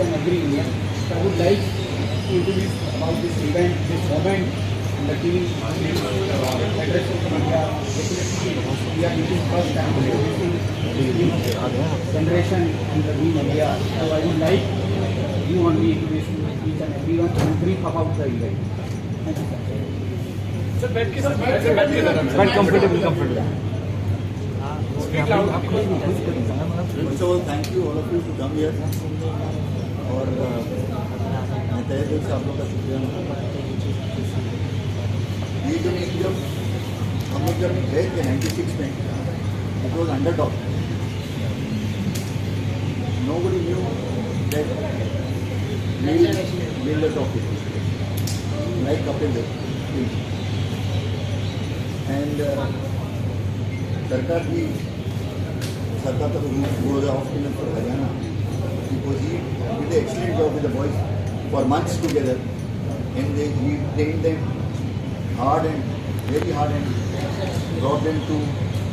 and every Indian. So I would like to introduce about this event, this moment, and the team address of India. Definitely, we are meeting first time introducing generation and the new India. So I would like you only introduce each and everyone and brief about the event. Thank you, sir. But comfortable. First of all, thank you all of you to come here. और मैं तहे दिल से आप लोग का शुक्रिया ये जो मीट जब हम लोग जब गए थे 96 में it was underdog nobody knew that we'll win the trophy like Kapil Dev and सरकार तो was off spinner for Haryana because he did an excellent job with the boys for months together and he trained them hard and very hard and brought them to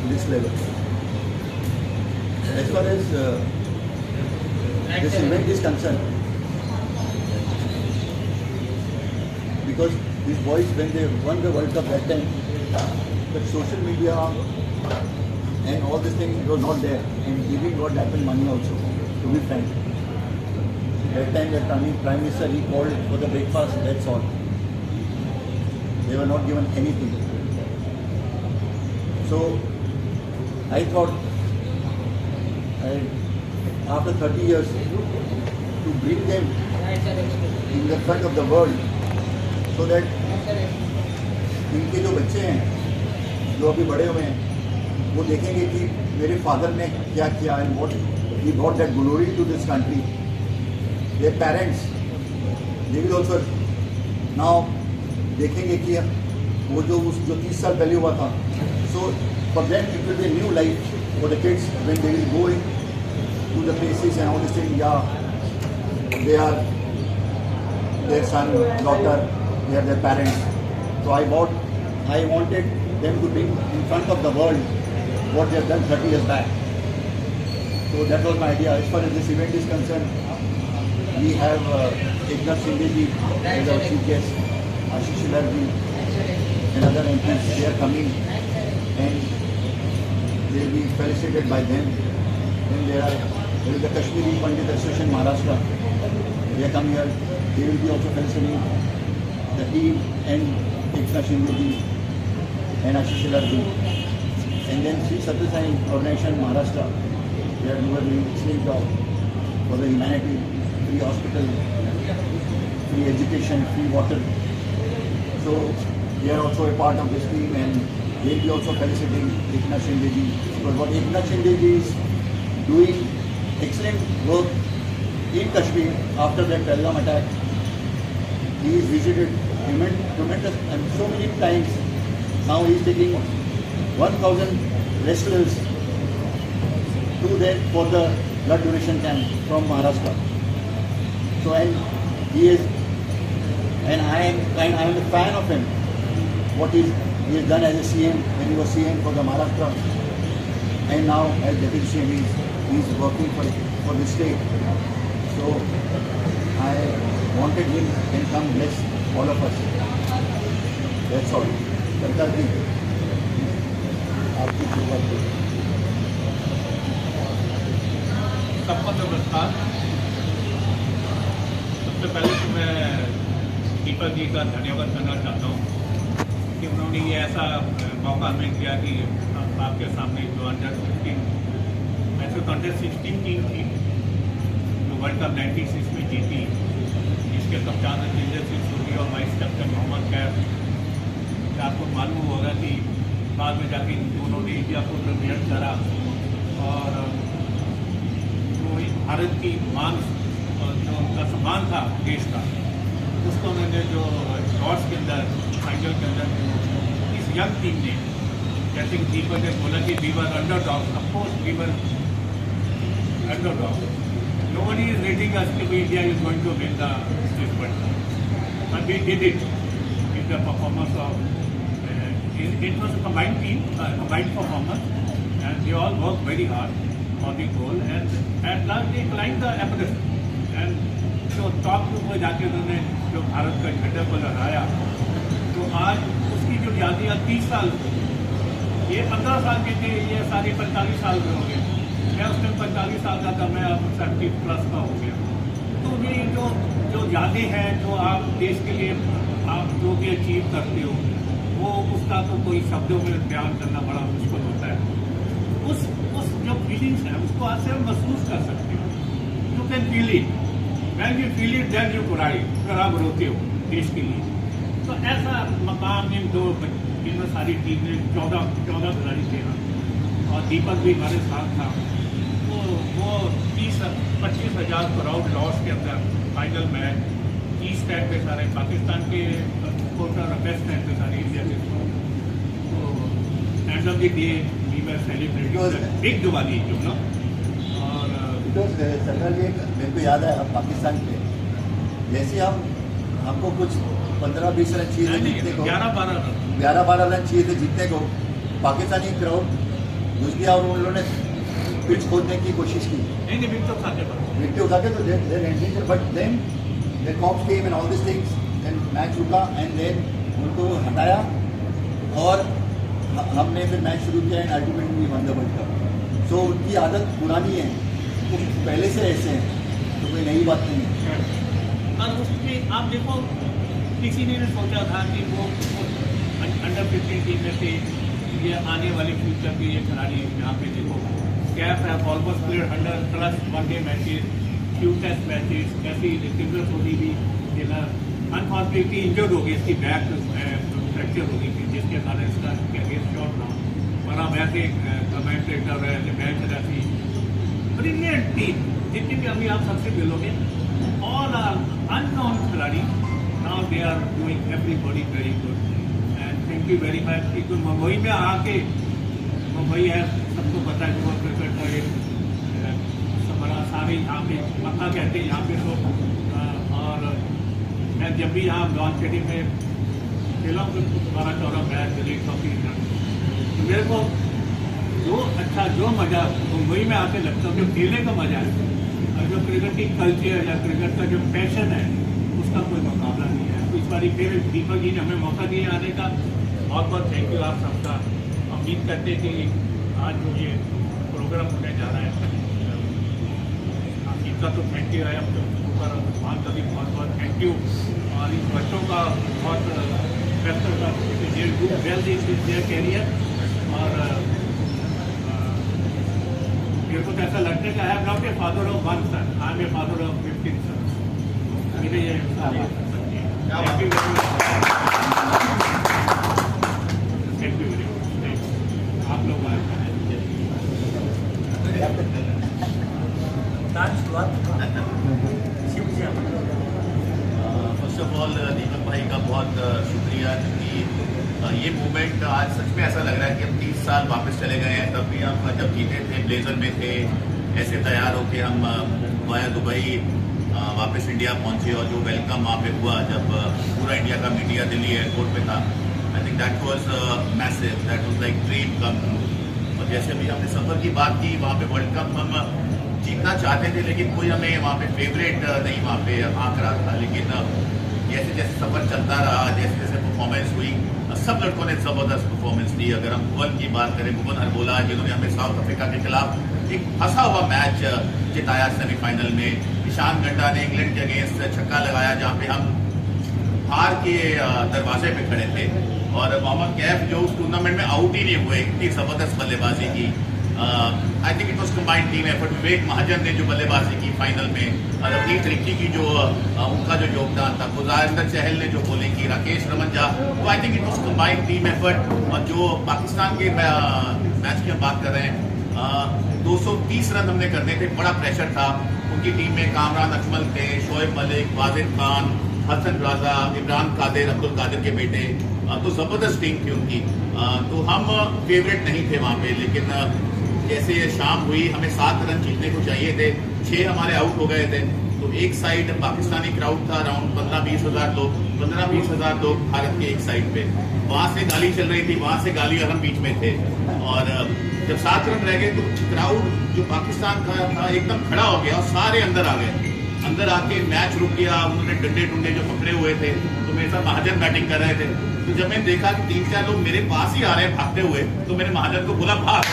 this level. As far as this event is concerned, because these boys when they won the World Cup that time, the social media and all these things was not there, and giving what happened money also, to be frank. That time the Prime Minister, he called for the breakfast, that's all. They were not given anything. So I thought after 30 years to bring them in the front of the world so that इनके जो बच्चे हैं जो अभी बड़े हुए हैं वो देखेंगे कि मेरे फादर ने क्या किया and what he brought that glory to this country. Their parents, they will also now देखेंगे कि वो जो 30 साल पहले हुआ था. So for them it will be a new life for the kids when they will go to the places and all these things. Yeah, they are their son, daughter, they are their parents. So I wanted them to bring in front of the world what they have done 30 years back. So that was my idea. As far as this event is concerned, we have Eknath Shinde ji as our chief guest, Ashish Shelar ji and other MPs. They are coming and they will be felicitated by them. Then there is the Kashmiri Pandit Association Maharashtra. They are coming here. They will be also felicitating the team and Eknath Shinde ji and Ashish Shelar ji. And then Sri Sathya Sai Organization Maharashtra, they are doing excellent job for the humanity, free hospital, free education, free water. So they are also a part of this team and they will be also felicitating Eknath Shinde ji. Because what Eknath Shinde ji is doing excellent work in Kashmir after that Pahalgam attack. He is visited tremendous and so many times. Now he is taking 1,000 wrestlers to there for the blood donation camp from Maharashtra. So and he is, and I am a fan of him. What he has done as a CM when he was CM for the Maharashtra, and now as Deputy CM he is working for the state. So I wanted him and come bless all of us. That's all. सरकार जी आपकी शुरुआत करें. सबका नमस्कार. सबसे पहले तो मैं दीपक जी का धन्यवाद करना चाहता हूँ कि उन्होंने ये ऐसा मौका हमें दिया कि आपके सामने जो अंडर 16 वैसे तो अंडर 16 टीम थी जो वर्ल्ड कप 96 में जीती, जिसके कप्तान जिंदर सिंह सूरी और वाइस कैप्टन मोहम्मद कैफ. आपको मालूम होगा कि बाद में जाके दोनों ने इंडिया को रिप्रेजेंट करा और जो भारत की मान जो उनका सम्मान था देश का, उसको उन्होंने जो शॉर्ट्स के अंदर फाइनल के अंदर इस यंग टीम ने, जैसे कि दीपक ने बोला कि we were underdog, of course we were underdog. Nobody is rating us कि India is going to win this World Cup, but we did it in the performance of. It was a combined team, combined performance, and they all worked very hard for the goal. And at last they climbed the Everest. And top पे जाके उन्होंने जो भारत का झंडा को लहराया, तो आज उसकी जो यादियाँ 30 साल, ये 15 साल के थे, ये सारे 45 साल के हो गए। मैं उसमें 45 साल का था, मैं अब 30+ का हो गया। तो ये जो यादें हैं, जो आप देश के लिए आप जो भी अचीव करते हो, वो उसका तो कोई शब्दों में बयान करना बड़ा मुश्किल होता है। उस जो फीलिंग्स है उसको आज से हम महसूस कर सकते हो। You can feel it, when you feel it then you cry, अगर आप रोते हो देश के लिए। तो ऐसा मकाम इन दो इनमें सारी टीम में 14 खिलाड़ी थे हम, और दीपक भी हमारे साथ था। तो वो 25 हज़ार क्राउड लॉस के अंदर फाइनल मैच ईस्ट टाइम पे सारे पाकिस्तान के कोटा बेस्ट टाइम पे सारे इंडिया के। तो end of the day we were celebrating big Diwali, जो ना। और सरकार जी, मेरे को याद है हम पाकिस्तान के जैसे हमको कुछ 15-20 रन चाहिए थे जीतने को, 11-12 रन चाहिए थे जीतने को, पाकिस्तानी क्राउड घुस गया और उन लोगों ने पिच खोदने की कोशिश की। नहीं विकेट उठा के तो but then the cops came and all this things, and match रुका एंड देन उनको हटाया और हमने फिर मैच शुरू किया and ultimately won the world cup. So उनकी आदत पुरानी है, वो पहले से ऐसे हैं, तो कोई नई बात नहीं है। और उसमें आप देखो, किसी ने सोचा था कि वो अंडर 15 टीम में से ये आने वाले फ्यूचर के ये खिलाड़ी यहाँ पे देखो, कैफ है almost played 100+ one-day matches, few test matches, ऐसी सिल्वर सोनी भी अनफॉर्चुनेटली इंजर्ड हो गई, इसकी बैक फ्रैक्चर हो गई थी, जिसके कारण इसका कैरियर शॉर्ट रहा। पर अब ऐसे कमेंटेटर है, मैच रहती ब्रिलियंट टीम, जितनी भी अभी आप सबसे मिलोगे, ऑल आर अननोन खिलाड़ी, now they are doing everybody very good and thank you very much. कि मुंबई में आके, मुंबई है सबको पता है कि वो क्रिकेट का एक बड़ा सारे यहाँ पे मक्का कहते हैं यहाँ पे तो। और मैं जब भी यहाँ लॉन्च स्टेडियम में खेला हूँ 12-14 मैच दिल्ली ट्रॉफी, तो मेरे को जो मज़ा मुंबई में आके लगता है, जो खेलने का मज़ा है और जो क्रिकेट की कल्चर या क्रिकेट का जो पैशन है, उसका कोई मुकाबला नहीं है। तो इस बार फिर दीपक जी ने हमें मौका दिया आने का, बहुत बहुत थैंक यू आप सबका। उम्मीद करते कि आज जो ये प्रोग्राम होने जा रहा है, इनका तो थैंक यू है, अब तो ऊपर भगवान का भी बहुत बहुत थैंक यू, और इन बच्चों का बहुत बेस्ट कैरियर। और मेरे को तो ऐसा लगता है कि I am not a father of 1 son, I am a father of 15 sons। मेरे ये thank you very much, thank you very much आप लोग आए। फर्स्ट ऑफ ऑल दीपक भाई का बहुत शुक्रिया, क्योंकि ये मूवमेंट आज सच में ऐसा लग रहा है कि हम 30 साल वापस चले गए हैं। तब भी हम जब जीते थे ब्लेजर में थे, ऐसे तैयार होके हम वाया दुबई वापस इंडिया पहुंचे, और जो वेलकम वहाँ पे हुआ जब पूरा इंडिया का मीडिया दिल्ली एयरपोर्ट पे था, I think that was massive, that was like dream come true. और जैसे भी हमने सफ़र की बात की, वहाँ पे वर्ल्ड कप हम जीतना चाहते थे, लेकिन कोई हमें वहाँ पे फेवरेट नहीं वहाँ पे आंक रहा था। लेकिन जैसे जैसे सफ़र चलता रहा, जैसे जैसे परफॉर्मेंस हुई, सब लड़कों ने ज़बरदस्त परफॉर्मेंस दी। अगर हम भुवन की बात करें, भुवन हरबोला जिन्होंने हमें साउथ अफ्रीका के खिलाफ एक फंसा हुआ मैच जिताया सेमीफाइनल में, ईशान गंडा ने इंग्लैंड के अगेंस्ट छक्का लगाया जहाँ पे हम हार के दरवाजे पे खड़े थे, और मोहम्मद कैफ जो उस टूर्नामेंट में आउट ही नहीं हुए, इतनी ज़बरदस्त बल्लेबाजी की। I think it was combined team effort. Vivek Mahajan ने जो बल्लेबाजी की फाइनल में, रफीक तरीकी की जो उनका जो योगदान था, गुजारिंदर चहल ने जो बॉलिंग की, राकेश रमंजा, तो आई think it was combined team effort. और जो पाकिस्तान के मैच की हम बात कर रहे हैं, 230 रन हमने करने थे, बड़ा प्रेशर था। उनकी टीम में कामरान अजमल थे, शोएब मलिक, वाजिद खान, हसन राजा, इमरान कादिर, अब्दुल कादिर के बेटे, तो ज़बरदस्त टीम थी उनकी। तो हम फेवरेट नहीं थे वहाँ पे, लेकिन जैसे शाम हुई, हमें 7 रन जीतने को चाहिए थे, 6 हमारे आउट हो गए थे। तो एक साइड पाकिस्तानी क्राउड था, अराउंड 15-20 हज़ार लोग, 15-20 हज़ार लोग भारत के एक साइड पे, वहाँ से गाली चल रही थी, वहाँ से गाली, और हम बीच में थे। और जब 7 रन रह गए तो क्राउड जो पाकिस्तान का था एकदम खड़ा हो गया और सारे अंदर आ गए। अंदर आके मैच रुक गया, उन्होंने डंडे डुंडे जो पकड़े हुए थे, तो मेरे साथ महाजन बैटिंग कर रहे थे। तो जब मैंने देखा कि 3-4 लोग मेरे पास ही आ रहे हैं भागते हुए, तो मैंने महाजन को बोला भाग।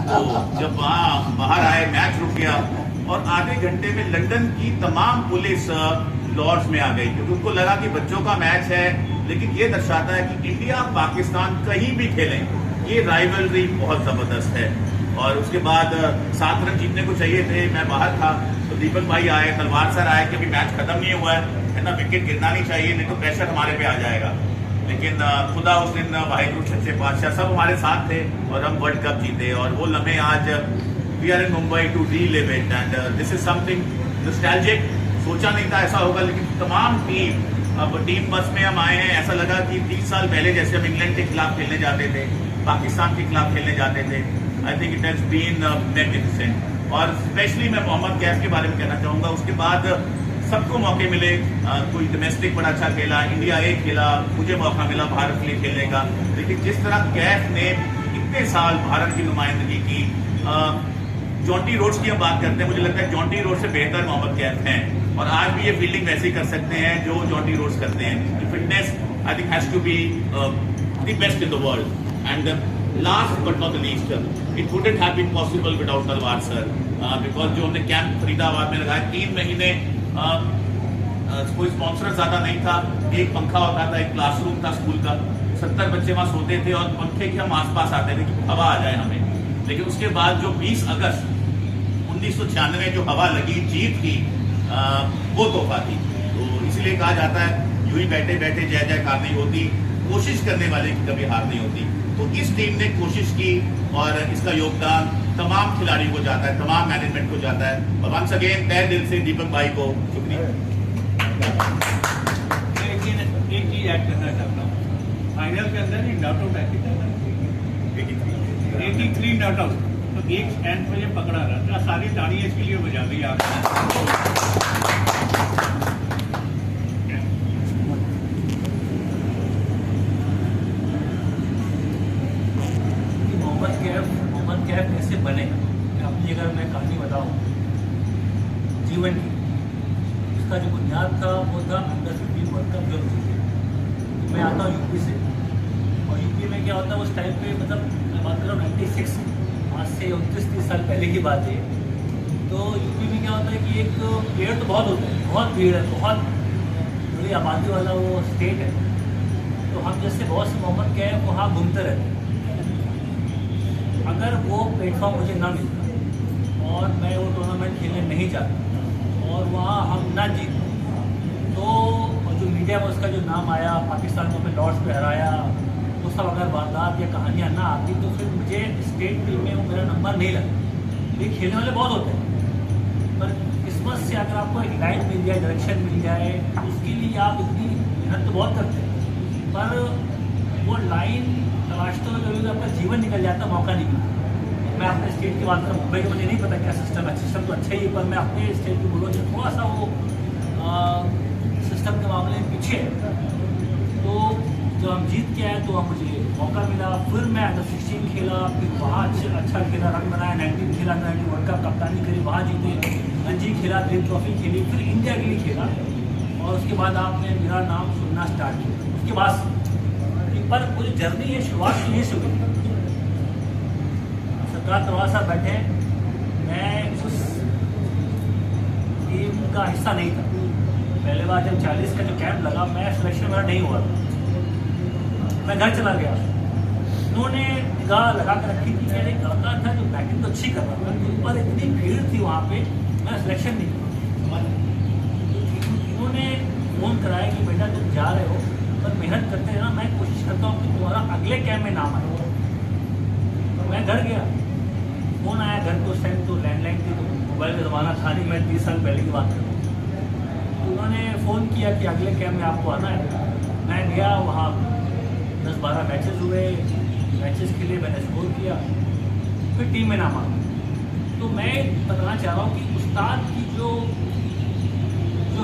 तो जब वहाँ बाहर आए, मैच रुक गया और आधे घंटे में लंदन की तमाम पुलिस लॉर्ड्स में आ गई, क्योंकि उनको लगा कि बच्चों का मैच है। लेकिन ये दर्शाता है कि इंडिया पाकिस्तान कहीं भी खेलें, ये राइवलरी बहुत जबरदस्त है। और उसके बाद 7 रन जीतने को चाहिए थे, मैं बाहर था, तो दीपक भाई आए, तलवार सर आए कि अभी मैच खत्म नहीं हुआ है ना, विकेट गिरना नहीं चाहिए, नहीं तो प्रेशर हमारे पे आ जाएगा। लेकिन खुदा उस दिन वाहिगुरु सच्चे पातशाह सब हमारे साथ थे और हम वर्ल्ड कप जीते। और वो लम्हे आज we are in Mumbai to relive it and this is something nostalgic. सोचा नहीं था ऐसा होगा, लेकिन तमाम टीम बस में हम आए हैं। ऐसा लगा कि 30 साल पहले जैसे हम इंग्लैंड के खिलाफ खेलने जाते थे, पाकिस्तान के खिलाफ खेलने जाते थे। I think it has been magnificent. और स्पेशली मैं मोहम्मद कैफ के बारे में कहना चाहूँगा, उसके बाद सबको मौके मिले, कोई डोमेस्टिक बड़ा अच्छा खेला, इंडिया ए खेला, मुझे मौका मिला भारत के लिए खेलने का। लेकिन जिस तरह कैफ ने इतने साल भारत की नुमाइंदगी की, जॉन्टी रोड्स की हम बात करते हैं, मुझे लगता है जॉन्टी रोड से बेहतर मोहम्मद कैफ हैं और आज भी ये फील्डिंग वैसे कर सकते हैं जो जॉन्टी रोड्स करते हैं। Fitness I think has to be the best in the world. And last but not the least, it wouldn't have been possible without Talwar sir, because जो हमने कैंप फरीदाबाद में लगाया 3 महीने, कोई स्पॉन्सर ज्यादा नहीं था, एक पंखा होता था, एक क्लासरूम था स्कूल का, 70 बच्चे वहां सोते थे और पंखे के हम आसपास आते थे कि हवा आ जाए हमें। लेकिन उसके बाद जो 20 अगस्त 1996 जो हवा लगी, जीत की, वो तोहफा थी। तो इसलिए कहा जाता है यूं ही बैठे बैठे जय जयकार नहीं होती, कोशिश करने वाले की कभी हार नहीं होती। तो इस टीम ने कोशिश की और इसका योगदान तमाम खिलाड़ियों को जाता है, तमाम मैनेजमेंट को जाता है। और वंस अगेन तहे दिल से दीपक भाई को शुक्रिया। लेकिन एक चीज ऐड करना चाहता हूँ, फाइनल के अंदर ही नॉट आउट है कितना, 83 नॉट आउट। तो एक स्टैंड पर ये पकड़ा रहा था, सारी ताड़ियां इसके लिए बजा दी आपने। मोहम्मद कैफ कैसे बने, अपनी अगर मैं कहानी बताऊँ जीवन की, उसका जो बुनियाद था वो था अंडर 15 वर्ल्ड कप जो जीते। मैं आता हूँ यूपी से, और यूपी में क्या होता है उस टाइम पे, मतलब मैं बात कर रहा हूँ 96, आज से 29-30 साल पहले की बात है। तो यूपी में क्या होता है कि एक पेड़ तो बहुत होता है, बहुत भीड़ है, बहुत बड़ी आबादी वाला वो स्टेट है। तो हम जैसे बहुत से मोहम्मद कैफ वहाँ घूमते रहते हैं। अगर वो प्लेटफॉर्म मुझे ना मिलता और मैं वो टूर्नामेंट खेलने नहीं जाता और वहाँ हम ना जीते, तो जो मीडिया में उसका जो नाम आया, पाकिस्तान को अपने लॉर्ड्स पे हराया, वो सब अगर वारदात या कहानियाँ ना आती तो फिर मुझे स्टेट टीम में वो मेरा नंबर नहीं लगा। ये खेलने वाले बहुत होते हैं, पर किस्मत से अगर आपको एक लाइन मिल जाए, डायरेक्शन मिल जाए, उसके लिए आप इतनी मेहनत तो बहुत करते हैं, पर वो लाइन तलाशते हुए कभी आपका जीवन निकल जाता, मौका नहीं मिलता। मैं अपने स्टेट की बात करूँ, मुंबई का मुझे नहीं पता क्या सिस्टम है, सिस्टम तो अच्छा ही है, पर मैं अपने स्टेट की बोलूँ जो थोड़ा सा वो सिस्टम के मामले में पीछे है। तो जब हम जीत के आए तो वहाँ मुझे मौका मिला, फिर मैं अंडर 16 खेला, फिर वहाँ अच्छा खेला, रन बनाया, 19 खेला, 19 वर्ल्ड कप कप्तानी करी, वहाँ जीते, रणजी खेला, ड्रीम ट्रॉफी खेली, फिर इंडिया के लिए खेला, और उसके बाद आपने मेरा नाम सुनना स्टार्ट किया। उसके बाद पर वो जो जर्नी है, शुरुआत यहीं से हुई। सरकार तलवार साहब बैठे, मैं उस टीम का हिस्सा नहीं था। पहले बार जब 40 का जो कैंप लगा, मैं सिलेक्शन मेरा नहीं हुआ, मैं घर चला गया। उन्होंने निगाह लगा कर रखी थी, मैंने एक लड़का था जो बैटिंग तो अच्छी कर रहा था, पर इतनी भीड़ थी वहाँ पे, मैं सिलेक्शन नहीं हुआ। उन्होंने फ़ोन कराया कि बेटा तुम जा रहे हो, पर मेहनत करते रहना, मैं कोशिश करता हूँ कि तुम्हारा अगले कैंप में नाम आए। तो मैं घर गया, फ़ोन आया घर को, उस टाइम तो लैंडलाइन थी, तो मोबाइल का ज़माना था नहीं, मैं 30 साल पहले की बात कर रहा हूँ। तो उन्होंने फ़ोन किया कि अगले कैंप में आपको आना है। मैं गया, वहाँ 10-12 मैचेस हुए, मैचेस खेले, मैंने स्कोर किया, फिर टीम में नाम आ गया। तो मैं बताना चाह रहा हूँ कि उस्ताद की जो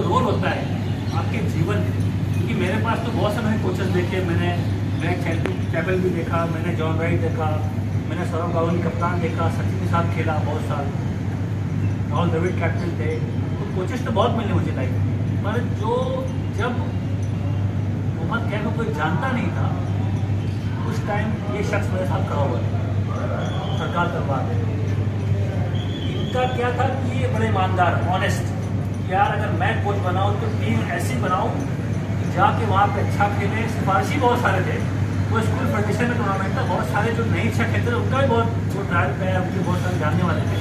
रोल होता है आपके जीवन में, क्योंकि मेरे पास तो बहुत से मैंने कोचेस देखे, मैंने चैपल भी देखा, मैंने जॉन राइट देखा, मैंने सौरभ गांगुली कप्तान देखा, सचिन के साथ खेला बहुत साल, राहुल द्रविड़ कैप्टन थे। तो कोचेस तो बहुत मिले मुझे लाइफ में, पर जो जब मोहम्मद कैफ को कोई जानता नहीं था उस टाइम ये शख्स मेरे साथ खड़ा हुआ सरकार दरबार। इनका क्या था कि ये बड़े ईमानदार, ऑनेस्ट, यार अगर मैं कोच बनाऊँ तो टीम ऐसी बनाऊँ कि जाके वहाँ पे अच्छा खेले। सिफारिशी बहुत सारे थे, वो स्कूल फेडरेशन में टूर्नामेंट था, बहुत सारे जो नहीं अच्छा खेलते थे उनका भी बहुत वो ट्रायल पे है, उनके बहुत सारे जानने वाले थे।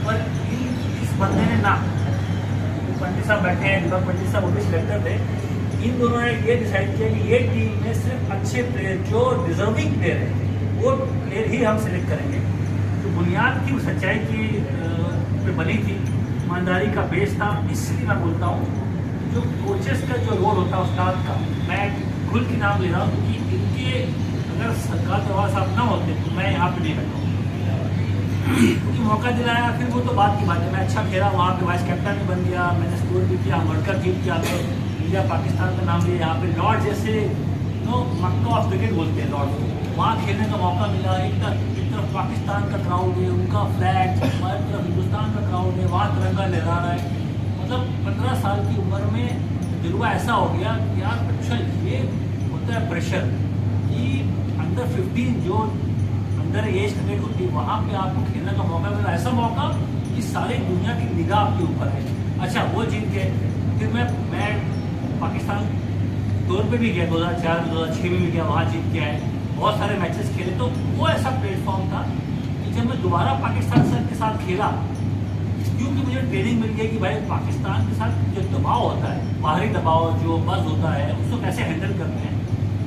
पर इस बंदे ने ना, पंडित साहब बैठे हैं, दीपक पंडित साहब वो भी सिलेक्टर थे, इन दोनों ने ये डिसाइड किया कि ये टीम में सिर्फ अच्छे प्लेयर जो डिजर्विंग प्लेयर है वो प्लेयर ही हम सिलेक्ट करेंगे। तो बुनियाद थी, सच्चाई की पे बनी थी, ईमानदारी का बेस था। इसलिए मैं बोलता हूँ जो कोचेस का जो रोल होता है उस्ताद का, मैं खुल के नाम ले रहा हूँ क्योंकि इनके अगर सरकार दरबार साहब ना होते तो मैं यहाँ पे नहीं बैठा हूँ। क्योंकि मौका दिलाया, फिर वो तो बात की बात है, मैं अच्छा खेला, वहाँ पे वाइस कैप्टन भी बन गया, मैंने स्कोर भी किया, वर्ल्ड कप जीत किया, मैं इंडिया पाकिस्तान का नाम लिया, यहाँ पे लॉर्ड जैसे मक्का ऑफ क्रिकेट बोलते हैं लॉर्ड को, वहाँ खेलने का मौका मिला। एक तरफ पाकिस्तान का क्राउड है, उनका फ्लैग, हमारी तरफ हिंदुस्तान का क्राउड है, वहाँ तिरंगा लहरा रहा है। मतलब 15 साल की उम्र में तजुर्बा ऐसा हो गया कि यार अच्छा ये होता है प्रेशर कि अंडर 15 जो अंडर एज क्रिकेट होती है वहाँ पे आपको खेलने का मौका मिला, ऐसा मौका कि सारी दुनिया की निगाह आपके ऊपर है। अच्छा वो जीत गए, फिर मैं पाकिस्तान टूर पे भी गया 2004-2006 में भी गया, वहाँ जीत के आए, बहुत सारे मैचेस खेले। तो वो ऐसा प्लेटफॉर्म था कि जब मैं दोबारा पाकिस्तान सर के साथ खेला, क्योंकि मुझे ट्रेनिंग मिल गई कि भाई पाकिस्तान के साथ जो दबाव होता है, बाहरी दबाव जो बस होता है, उसको कैसे हैंडल करते हैं,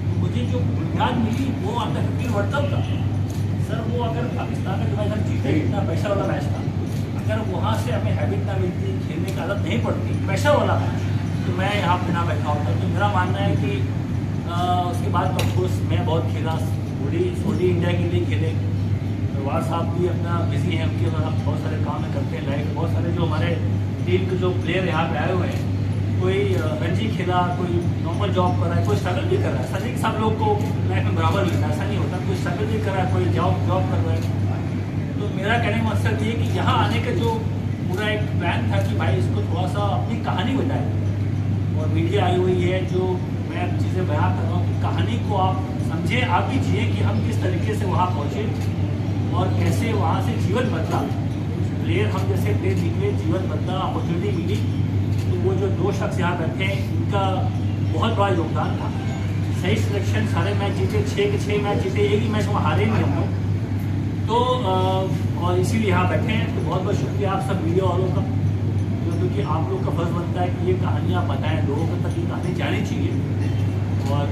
तो मुझे जो बुनियाद मिली वो अंडर 15 वर्ल्ड कप था। सर वो अगर पाकिस्तान में तुम्हारे साथ जीते, इतना प्रेशर वाला मैच था, अगर वहाँ से हमें हैबिट ना मिलती, खेलने की आदत नहीं पड़ती, प्रेशर वाला मैच, तो मैं यहाँ पे ना बैठा होता। तो मेरा मानना है कि उसके बाद तो ऑफकोर्स मैं बहुत खेला, छोटी इंडिया के लिए खेले। वार साहब भी अपना बिजी हैं, उनके बहुत सारे काम करते हैं लाइफ। बहुत सारे जो हमारे टीम के जो प्लेयर यहाँ पे आए हुए हैं, कोई रणजी खेला, कोई नॉर्मल जॉब कर रहा है, कोई स्ट्रगल भी कर रहा है। ऐसा नहीं कि सब लोग को लाइफ में बराबर मिलता है, ऐसा नहीं होता, कोई स्ट्रगल भी कर रहा है, कोई जॉब कर रहा है। तो मेरा कहने का मकसद ये कि यहाँ आने का जो पूरा एक प्लान था कि भाई इसको थोड़ा सा अपनी कहानी बताए, और मीडिया आई हुई है जो मैं चीज़ें बयान कर रहा हूँ कि कहानी को आप समझें, आप भी जिए कि हम किस तरीके से वहाँ पहुँचे और कैसे वहाँ से जीवन बदला। प्लेयर हम जैसे प्लेयर निकले, जीवन बदला, अपॉर्चुनिटी मिली। तो वो जो 2 शख्स यहाँ बैठे हैं, इनका बहुत बड़ा योगदान था। सही सिलेक्शन, सारे मैच जीते, 6 के 6 मैच जीते, एक ही मैच वहाँ हारे नहीं हम लोग। तो और इसीलिए यहाँ बैठे हैं। तो बहुत बहुत शुक्रिया आप सब मीडिया वालों का, क्योंकि आप लोग का फर्ज बनता है कि ये कहानियाँ बताएं, लोगों तक ये कहानी जानी चाहिए। और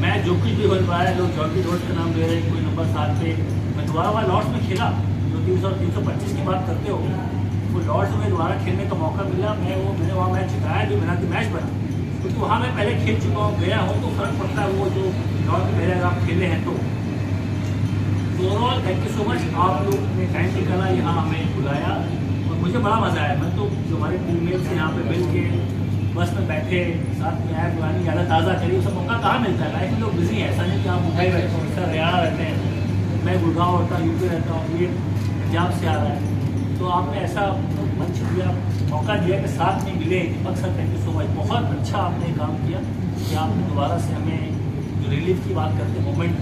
मैं जो कुछ भी बन पाया, लोग जॉकी रोड का नाम ले रहे हैं, कोई नंबर 7 पे मैं दोबारा वहाँ लॉर्ड्स में खेला, जो 325 की बात करते हो, वो लॉर्ड्स में दोबारा खेलने का मौका मिला। मैंने वहाँ मैच जिताया, जो मेरा मैच बना, क्योंकि वहाँ मैं पहले खेल चुका हूँ, गया हूँ, तो फर्क पड़ता है वो जो लॉर्ड में पहले अगर आप खेले हैं तो। Overall thank you so much, आप लोग ने टाइम निकाला, यहाँ हमें बुलाया और मुझे बड़ा मज़ा आया। मैं तो जो हमारे टीममेट से यहाँ पे मिल के बस में बैठे, साथ में आए, पुरानी यादें ताज़ा करी। सब मौका कहाँ मिलता है, लाइफ में लोग बिजी हैं, ऐसा नहीं कि आप मुंबई रहते हो, सर हरियाणा रहते हैं, मैं गुड़गांव रहता हूँ, यूपी रहता हूँ, ये पंजाब से आ रहा है। तो आपने ऐसा मंच दिया, मौका दिया कि साथ में मिले। Deepak sir thank you so much, बहुत अच्छा आपने काम किया कि आपने दोबारा से हमें जो रिलीफ की बात करते मोमेंट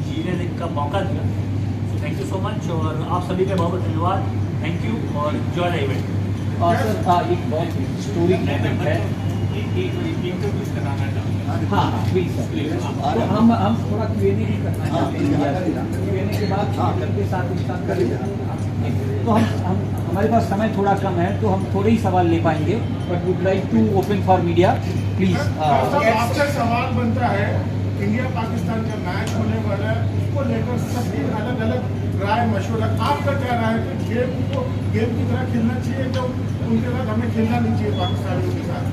जीने का मौका दिया। So thank you so much, और आप सभी का बहुत बहुत धन्यवाद। थैंक यू और एंजॉय द इवेंट। और सर एक बहुत स्टोरी मोमेंट है। इंटरव्यूज कराना चाहता हूँ। हाँ प्लीज सर, तो हम थोड़ा Q&A भी करना चाहते हैं। Q&A के बाद सबके साथ स्टार्ट करेंगे। तो हम हमारे पास समय थोड़ा कम है, तो हम थोड़े ही सवाल ले पाएंगे, but would like to open for media please. आपसे सवाल बनता है, इंडिया पाकिस्तान का मैच होने वाला है, उसको लेकर सबकी अलग अलग राय मशवरा, आपका क्या राय है कि गेम की तरह खेलना चाहिए, तो उनके साथ हमें खेलना नहीं चाहिए पाकिस्तानियों के साथ?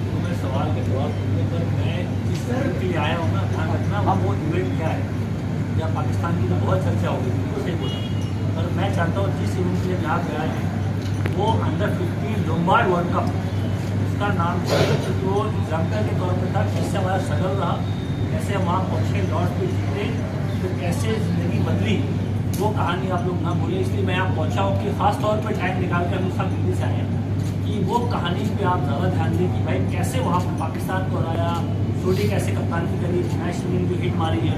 तो मैं सवाल का जवाब देने पर मैं जिस तरह के लिए आया हूँ ना, ध्यान रखना हम वो इवेंट क्या है, या पाकिस्तान की तो बहुत चर्चा होगी, उसे बोला, पर मैं चाहता हूँ जिस इवेंट के लिए यहाँ पे आए हैं वो अंडर 15 लोम्बार्ड वर्ल्ड कप, उसका नाम क्योंकि वो एग्जाम्पल के तौर पर था, कैसे हमारा स्ट्रगल रहा, कैसे हम वहाँ पहुँचे, लॉर्ड पे जीते, तो कैसे ज़िंदगी बदली। वो कहानी आप लोग ना भूलें, इसलिए मैं यहाँ पहुँचा हूँ कि खास तौर पर टाइम निकाल कर हम सब दिल्ली से आए हैं कि वो कहानी पे आप ज़्यादा ध्यान दें कि भाई कैसे वहाँ पर पाकिस्तान को हराया, छोटी कैसे कप्तानी करी, मैच में जो हिट मारी है।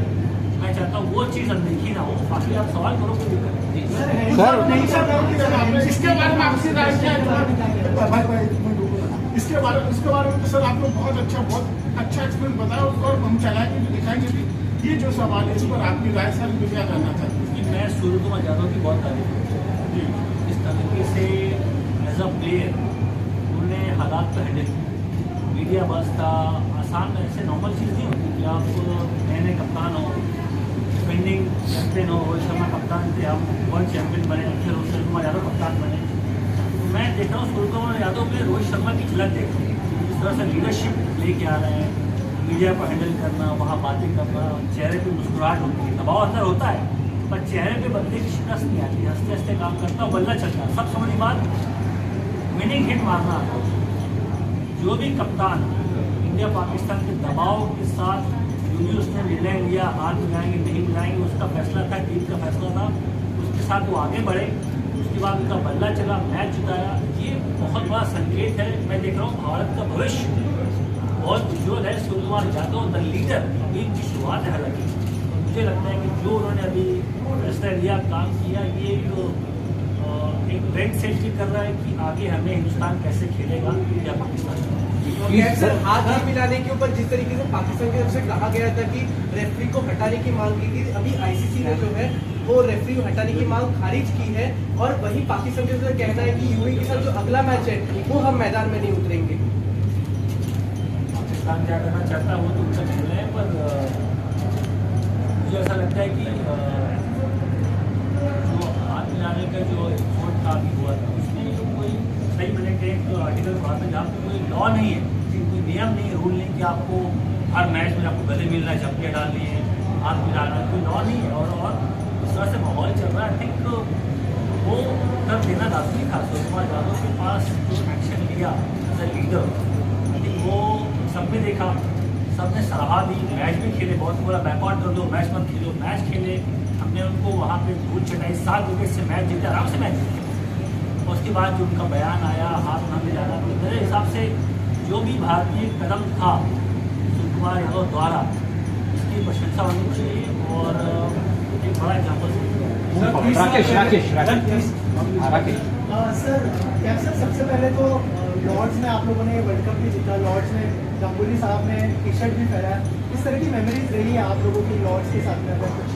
मैं चाहता हूँ वो चीज़ अनदेखी ना हो। बाकी आप सवाल करो, कोई दिक्कत नहीं। सर इसके बारे में आपसे राय क्या है? इसके बारे में तो सर आपने बहुत अच्छा एक्सपीरियंस बताया और हम चलाएंगे भी, दिखाएंगे भी। ये जो सवाल है इस पर आपकी राय सर भी क्या करना चाहते हैं? कि मैं सूर्यकुमार यादव की बहुत तारीफ करता हूँ। इस तरीके से एज अ प्लेयर उन्होंने हालात को हैंडल किया। मीडिया बस था, आसान ऐसे नॉर्मल चीज़ नहीं होती कि आप नए कप्तान हो, डिफेंडिंग चैंपियन हो। रोहित शर्मा कप्तान थे, हम वर्ल्ड चैंपियन बने, फिर सूर्यकुमार यादव कप्तान बने। मैं देख रहा हूँ सूर्यकुमार यादव में रोहित शर्मा की झलक देख रहा हूँ। जिस तरह से लीडरशिप लेके आ रहे हैं, मीडिया को हैंडल करना, वहाँ बातें करना, चेहरे पे मुस्कुराहट होती है, दबाव अंदर होता है पर चेहरे पे बंदे की शिकस्त नहीं आती, हंसते हंसते काम करता और बल्ला चलता है। सब समझ बात, विनिंग हिट मारना आता है। जो भी कप्तान इंडिया पाकिस्तान के दबाव के साथ जो भी उसने निर्णय लिया, हाथ मिलाएंगे नहीं मिलाएंगे, उसका फैसला था, टीम का फैसला था, उसके साथ वो आगे बढ़े। उसके बाद उनका बल्ला चला, मैच जिताया। ये बहुत बड़ा संकेत है। मैं देख रहा हूँ भारत का भविष्य बहुत उज्ज्वल है। Suryakumar Yadav the leader team की शुरुआत है। हालांकि मुझे लगता है कि जो उन्होंने अभी फैसला लिया, काम किया, ये एक ट्रेंड सेट भी कर रहा है कि आगे हमें हिंदुस्तान कैसे खेलेगा इंडिया पाकिस्तान। सर हाथ मिलाने के ऊपर जिस तरीके से पाकिस्तान की तरफ से कहा गया था कि रेफरी को हटाने की मांग की थी, अभी आईसीसी ने जो है वो रेफरी को हटाने की मांग खारिज की है और वही पाकिस्तान की तरफ से कहना है कि यूएई के साथ जो अगला मैच है वो हम मैदान में नहीं उतरेंगे। पाकिस्तान क्या करना चाहता है वो तो उनका खेल रहे हैं, पर मुझे ऐसा लगता है कि जो हाथ मिलाने का जो रिपोर्ट का अभी हुआ था उसमें कोई सही, मैंने एक आर्टिकल पढ़ा था जहाँ पे कोई लॉ नहीं है, कोई नियम नहीं है, रूल नहीं कि आपको हर मैच में आपको गले मिलना है, झपकियाँ डालनी है, हाथ मिलाना है, कोई लॉ नहीं है। और इस तरह से माहौल चल रहा है। आई थिंक वो कर देना लाजमी था। सूर्यकुमार यादव के पास जो एक्शन लिया as a leader, I think वो सबने देखा, सबने सराहा दी। मैच भी खेले, बहुत बड़ा बैकआउट कर दो, मैच मत खेलो, मैच खेले। हमने उनको वहाँ पे धूल चटाई, 7 विकेट से मैच जीते, आराम से मैच जीते। उसके बाद जो उनका बयान आया हाथ न मिलाना, तो मेरे हिसाब से जो भी भारतीय कदम था सूर्यकुमार यादव द्वारा, इसकी प्रशंसा होनी चाहिए और एक बड़ा एग्जाम्पल। सर क्या सर, सबसे पहले तो लॉर्ड्स में आप लोगों ने वर्ल्ड कप भी जीता, लॉर्ड्स में गंगुली साहब ने टी शर्ट भी पहना है, इस तरह की मेमोरीज रही है आप लोगों की लॉर्ड्स के साथ में? अगर कुछ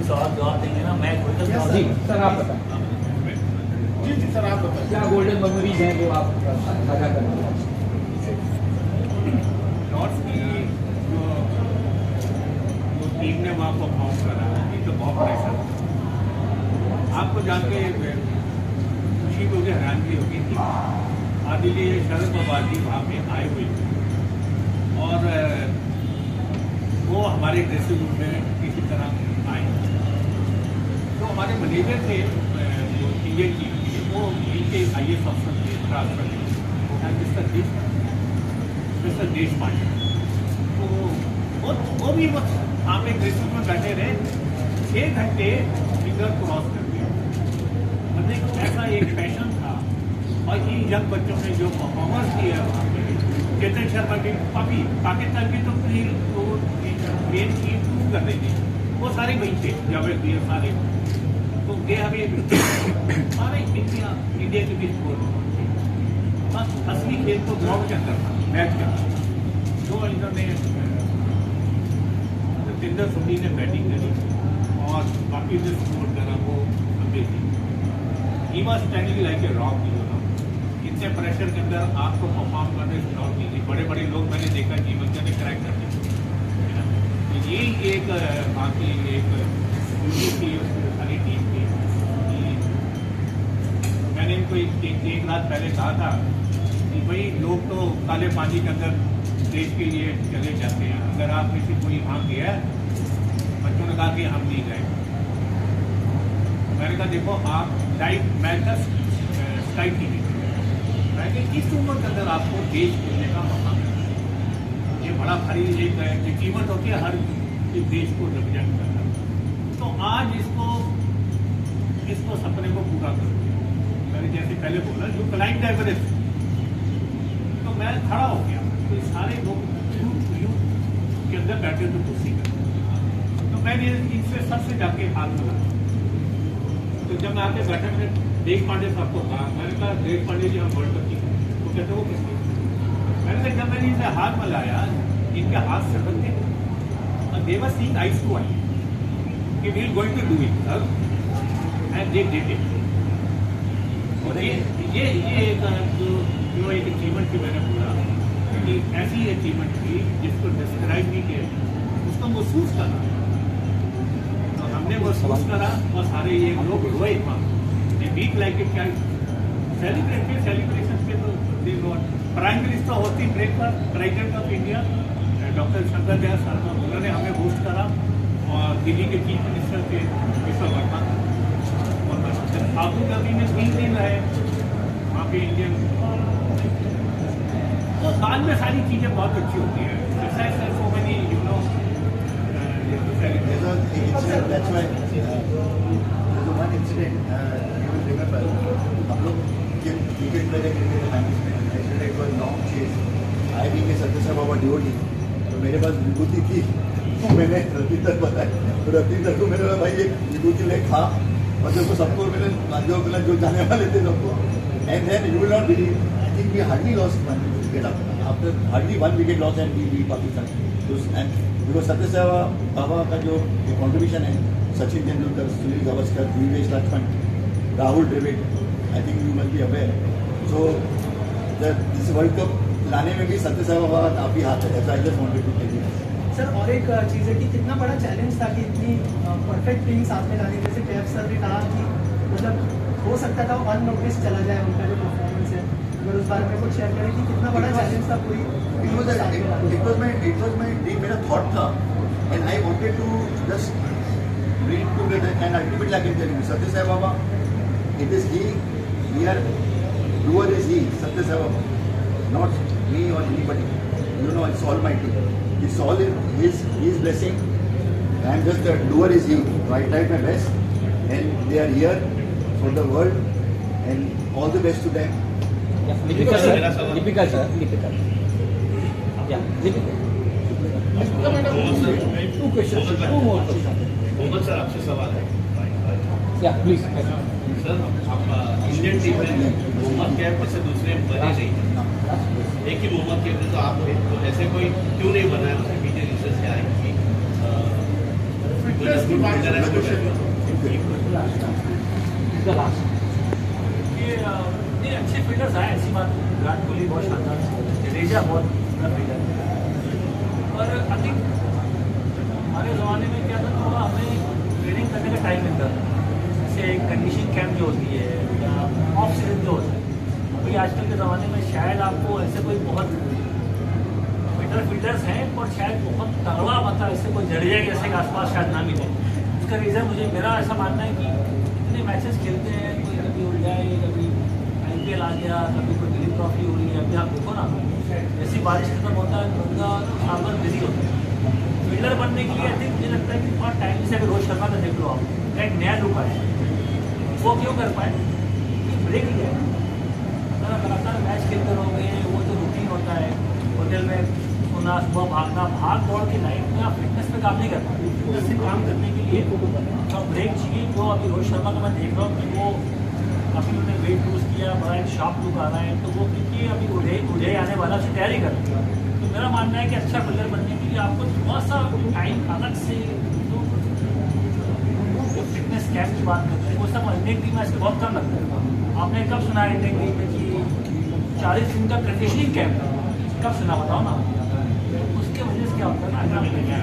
सवाल जवाब देंगे ना, मैं जी सर आप बताएं। जी सर आप बताएं, क्या गोल्डन मेमोरीज हैं जो आप साझा करेंगे? लॉर्ड्स की जो टीम ने वहाँ परफॉर्म करा ये तो बहुत प्रेशर। आपको जान के खुशी मुझे हैरानगी होगी कि आदिल शरद पवार जी वहाँ पे आए हुए थे और वो हमारे ड्रेसिंग रूम में किसी तरह आए। तो हमारे मैनेजर थे जो इंडियन टीम के, वो इनके IAS अफसर थे, ट्रांसफर मिस्टर देश पांडे। तो वो भी सामने ड्रेसिंग में बैठे रहे 6 घंटे फिगर क्रॉस कर दिया। मतलब ऐसा एक पैशन था। और इन यंग बच्चों ने जो परफॉर्मेंस किया है वहाँ पे, चेतन शर्मा की अभी पाकिस्तान की तो मेन टीम प्रूव कर रही थी, वो सारे वहीं थे, जावेद भी सारे। तो ये हमें सारे इंडिया के बीच स्कोर, बस असली खेल तो ग्राउंड के अंदर था, मैच के अंदर। जो इन्होंने जितेंद्र सोनी ने बैटिंग करी और बाकी जो सपोर्ट करा वो amazing. He was standing like a rock. इतने प्रेशर के अंदर आपको परफॉर्म करने से शॉट कीजिए। बड़े बड़े लोग मैंने देखा जीवन ने क्रैक करते। ये एक बाकी एक ड्यूटी थी सारी टीम की। मैंने इनको एक रात पहले कहा था कि भाई लोग तो काले पानी के अंदर देश के लिए चले जाते हैं, अगर आप किसी कोई वहाँ गया, बच्चों ने कहा कि हम नहीं गए। मैंने कहा देखो आप लाइव मैच का स्ट्राइक कीजिए, इस उम्र के अंदर आपको देश खेलने का मौका मिला। ये बड़ा भारी एक अचीवमेंट होती है हर देश को रिप्रेजेंट करना। तो आज इसको सपने को पूरा करो। मैंने जैसे पहले बोला जो क्लाइंट एवरेस्ट, तो मैं खड़ा हो गया, तो ये सारे लोग यूथ के अंदर बैठे थे कुर्सी पर, तो मैंने इनसे सबसे जाके हाथ मिला। तो जब मैं आके बैठा, मैंने देश पांडे साहब को कहा, मैंने कहा देश पांडे जी हम वर्ल्ड कप जीते, तो कहते वो किसके, मैंने जब मैंने इनसे हाथ मिलाया, इनके हाथ से बनते और they were seeing eyes to eye कि we are going to do it sir, and they did it. और ये एक जो एक अचीवमेंट की मैंने बोला कि ऐसी अचीवमेंट थी जिसको डिस्क्राइब नहीं किया, उसको महसूस करना, तो हमने महसूस करा और सारे ये लोग रोए वीक लाइक इट, क्या सेलिब्रेशन के तो दे गॉट। प्राइम मिनिस्टर होती breakfast, president of India doctor Shankar Dayal Sharma, उन्होंने हमें बूस्ट करा, और दिल्ली के चीफ मिनिस्टर थे विश्व वर्मा, और आबू धाबी में 3 दिन रहे वहाँ पे इंडियन। तो बाद में सारी चीज़ें बहुत अच्छी होती हैं, so many you know That's why there's one incident you will remember. हम लोग जब क्रिकेट प्लेयर मैच में it was long chase. I being a सत्य साई बाबा डिवोटी, तो मेरे पास विभूति थी, तो मैंने रविंदर बताया, तो रविंदर को मैंने बोला भाई ये विभूति ले खा, और जब सबको मैंने जो जाने वाले थे सबको, and then you will not believe, I think we hardly lost 1 wicket after hardly 1 wicket loss and we beat Pakistan. And because सत्य साई बाबा का जो कॉन्ट्रीब्यूशन है, Sachin Tendulkar, Sunil Gavaskar, VVS Laxman, Rahul Dravid, I think you must be aware. So इस वर्ल्ड कप लाने में भी सत्य साई बाबा का काफ़ी हाथ है, ऐसा I just wanted to tell you. Sir और एक चीज़ है कि कितना बड़ा चैलेंज था कि इतनी परफेक्ट टीम साथ में लाने, जैसे कैफ सर ने कहा कि मतलब हो सकता था अननोटिस चला जाए उनका जो परफॉर्मेंस है, अगर उस बारे में कुछ शेयर करें कि कितना बड़ा चैलेंज था पूरी टीम के साथ में लाने। It was my dream, मेरा thought था, and I wanted to just bring together, and ultimately I can tell you, Satya Sai Baba, it is he, we are, doer is he, Satya Sai Baba, not me or anybody, you know, it's Almighty, it's all in his blessing, I am just the doer is he, so I tried my best, and they are here for the world, and all the best to them. Deepika sir, yeah, Deepika. Two questions, 2 more questions. Mohammad sir आपसे सवाल है। Yeah, please. Sir आप Indian team में मोहम्मद कैफ जैसे दूसरे बने नहीं, एक ही मोहम्मद कैफ तो आप थे, तो ऐसे कोई क्यों नहीं बना है? उसके पीछे रिसर्च क्या है कि फिटनेस की बात ये अच्छे फील्डर्स आए, ऐसी बात, विराट कोहली बहुत शानदार, जडेजा बहुत बड़ा फील्डर, और आई थिंक हमारे ज़माने में क्या था, थोड़ा हमें ट्रेनिंग करने का टाइम मिलता था, जैसे कंडीशनिंग कैंप जो होती है या ऑफ सीजन जो होता है। अभी आजकल के ज़माने में शायद आपको ऐसे कोई बहुत फील्डर्स हैं, और शायद बहुत तगड़ा, मतलब ऐसे कोई जडेजा के ऐसे के आसपास शायद ना मिले। उसका रीज़न मेरा ऐसा मानना है कि इतने मैचेस खेलते हैं, कोई कभी उड़ जाए, कभी IPL आ गया, कभी कोई दिलीप ट्रॉफी हो रही है, अभी आप देखो ना, जैसी बारिश खत्म होता है तो उनका साल भर बिजी होता है। फील्डर बनने के लिए आई थिंक मुझे लगता है कि बहुत टाइम से, अगर रोहित शर्मा का देख लो आप, एक नया लुक आया, वो क्यों कर पाए? ब्रेक लिया, अगर आप लगातार मैच खेलते रहोगे, वो जो रूटीन होता है होटल में सोना, सुबह भागना, भाग दौड़ के लाइफ में आप फिटनेस पे काम नहीं कर पाते। फिटनेस से काम करने के लिए तो ब्रेक चाहिए। जो अभी रोहित शर्मा का मैं देख रहा हूँ कि वो अभी उन्होंने वेट लूज किया, बड़ा एक शॉप लुक आ रहा है, तो वो क्योंकि अभी उड़े आने वाला उसकी तैयारी कर रहे हैं। तो मेरा मानना है कि अच्छा फील्डर बनने के लिए आपको थोड़ा सा टाइम अलग से, जो फिटनेस कैंप की बात करते हैं वो सब इंडियन टीम में इसके बहुत कम लगता है। आपने कब सुना है इंडियन टीम में कि 40 दिन का कंडीशनिंग कैंप, कब सुना बताओ ना? उसके वजह से क्या होता है ना, अगर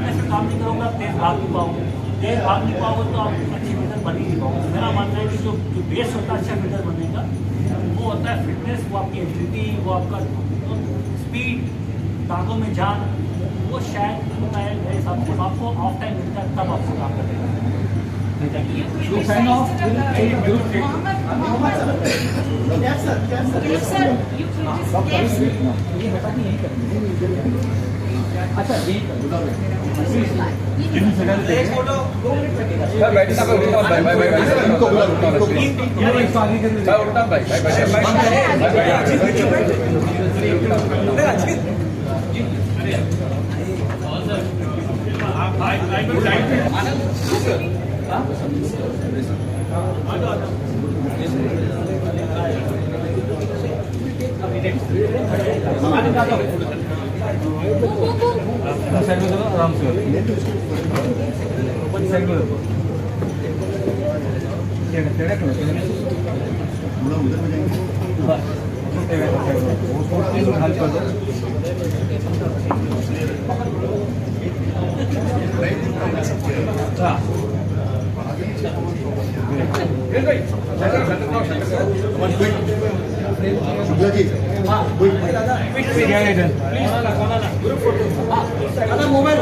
ऐसे काम नहीं करोगे आप तेज भाग नहीं पाओगे, तेज भाग नहीं पाओगे तो आप अच्छी फील्डर बन ही नहीं पाओगे। मेरा मानना है कि जो बेस होता है अच्छा फील्डर बनने का, वो होता है फिटनेस, वो आपकी एबिलिटी, वो आपका स्पीड, दागों में जान, वो शायद होता है मेरे हिसाब से। आपको ऑफ टाइम मिलता है तब आपको काम करना है। Yes, sir. अच्छा ये इनको बुला लो, इनको बुला लो। इसको आगे कर आराम से थोड़ा उधर में जाएंगे। हेल्प कर दो। हाँ शुक्ला जी मोबाइल